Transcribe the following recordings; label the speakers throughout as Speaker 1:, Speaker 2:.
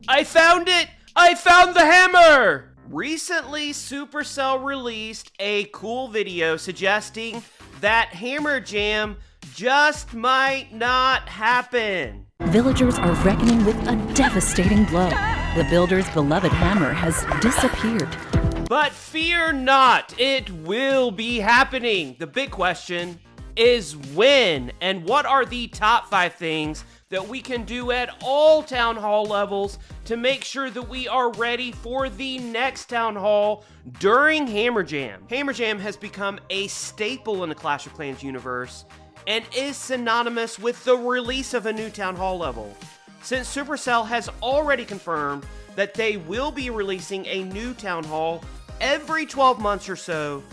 Speaker 1: I found it! I found the hammer! Recently, Supercell released a cool video suggesting that Hammerjam just might not happen.
Speaker 2: Villagers are reckoning with a devastating blow. The builder's beloved hammer has disappeared.
Speaker 1: But fear not, it will be happening. The big question is when, and what are the top 5 things that we can do at all town hall levels to make sure that we are ready for the next town hall during Hammerjam. Hammerjam has become a staple in the Clash of Clans universe and is synonymous with the release of a new town hall level, since Supercell has already confirmed that they will be releasing a new town hall every 12 months or so.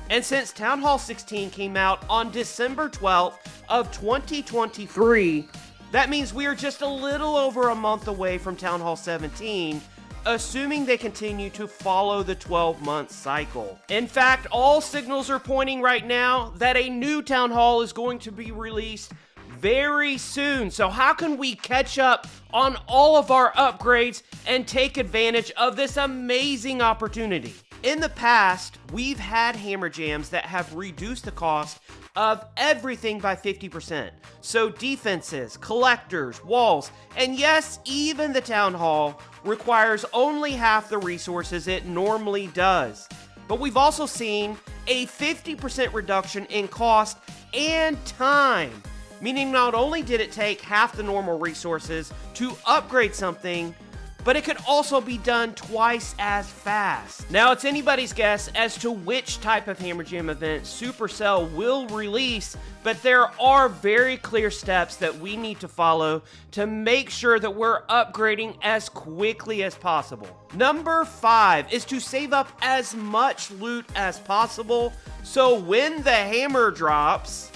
Speaker 1: And since Town Hall 16 came out on December 12th of 2023, that means we are just a little over a month away from Town Hall 17, assuming they continue to follow the 12-month cycle. In fact, all signals are pointing right now that a new Town Hall is going to be released very soon. So how can we catch up on all of our upgrades and take advantage of this amazing opportunity? In the past, we've had Hammerjams that have reduced the cost of everything by 50%. So defenses, collectors, walls, and yes, even the town hall requires only half the resources it normally does. But we've also seen a 50% reduction in cost and time, meaning not only did it take half the normal resources to upgrade something, but it could also be done twice as fast. Now, it's anybody's guess as to which type of Hammerjam event Supercell will release, but there are very clear steps that we need to follow to make sure that we're upgrading as quickly as possible. Number 5 is to save up as much loot as possible, so when the hammer drops,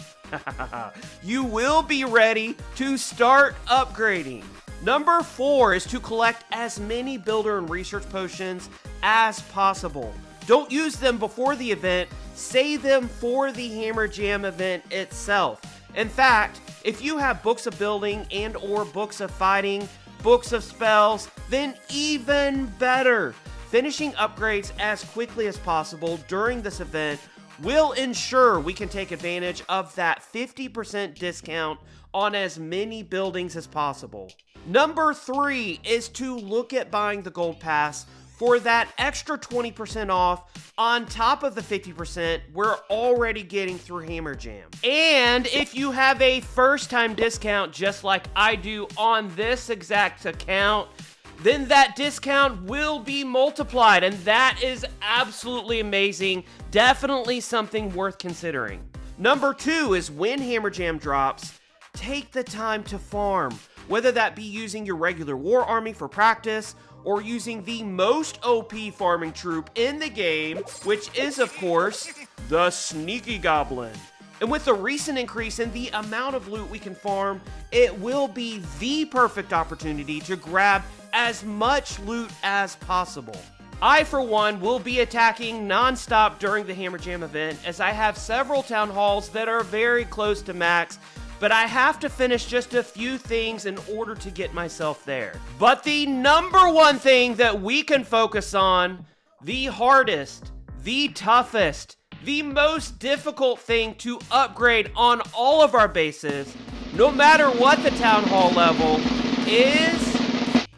Speaker 1: you will be ready to start upgrading. Number 4 is to collect as many builder and research potions as possible. Don't use them before the event, save them for the Hammerjam event itself. In fact, if you have books of building and or books of fighting, books of spells, then even better. Finishing upgrades as quickly as possible during this event will ensure we can take advantage of that 50% discount on as many buildings as possible. Number 3 is to look at buying the gold pass for that extra 20% off on top of the 50% we're already getting through Hammerjam. And if you have a first time discount just like I do on this exact account, then that discount will be multiplied, and that is absolutely amazing. Definitely something worth considering. Number 2 is when Hammerjam drops, take the time to farm, whether that be using your regular war army for practice or using the most OP farming troop in the game, which is of course the Sneaky Goblin. And with the recent increase in the amount of loot we can farm, it will be the perfect opportunity to grab as much loot as possible. I, for one, will be attacking non-stop during the Hammerjam event, as I have several town halls that are very close to max, but I have to finish just a few things in order to get myself there. But the number one thing that we can focus on, the hardest, the toughest, the most difficult thing to upgrade on all of our bases, no matter what the town hall level, is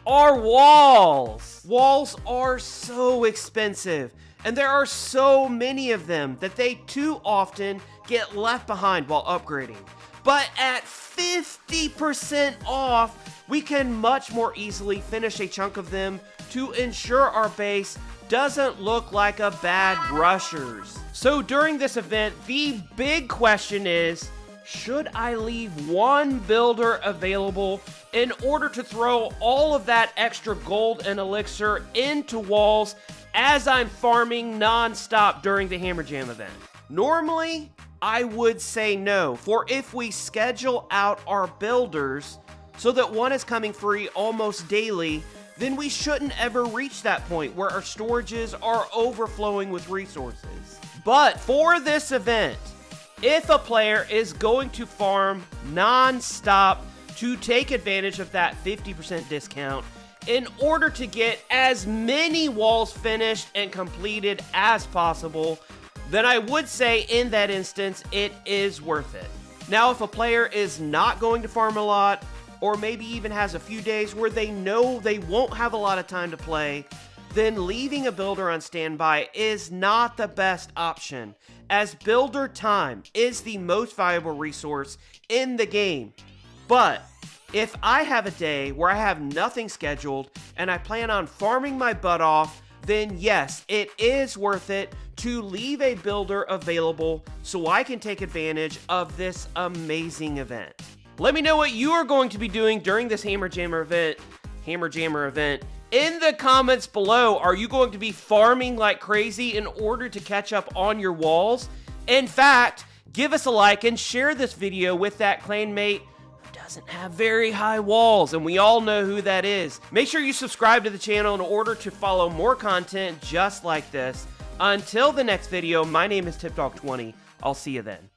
Speaker 1: our walls. Walls are so expensive, and there are so many of them that they too often get left behind while upgrading. But at 50% off, we can much more easily finish a chunk of them to ensure our base doesn't look like a bad rusher's. So during this event, the big question is, should I leave one builder available in order to throw all of that extra gold and elixir into walls as I'm farming non-stop during the Hammerjam event? Normally, I would say no, for if we schedule out our builders so that one is coming free almost daily, then we shouldn't ever reach that point where our storages are overflowing with resources. But for this event, if a player is going to farm non-stop to take advantage of that 50% discount, in order to get as many walls finished and completed as possible, then I would say in that instance, it is worth it. Now, if a player is not going to farm a lot, or maybe even has a few days where they know they won't have a lot of time to play, then leaving a builder on standby is not the best option, as builder time is the most valuable resource in the game. But if I have a day where I have nothing scheduled and I plan on farming my butt off, then yes, it is worth it to leave a builder available so I can take advantage of this amazing event. Let me know what you are going to be doing during this Hammerjammer event in the comments below. Are you going to be farming like crazy in order to catch up on your walls? In fact, give us a like and share this video with that clanmate who doesn't have very high walls, and we all know who that is. Make sure you subscribe to the channel in order to follow more content just like this. Until the next video, my name is TipDog20. I'll see you then.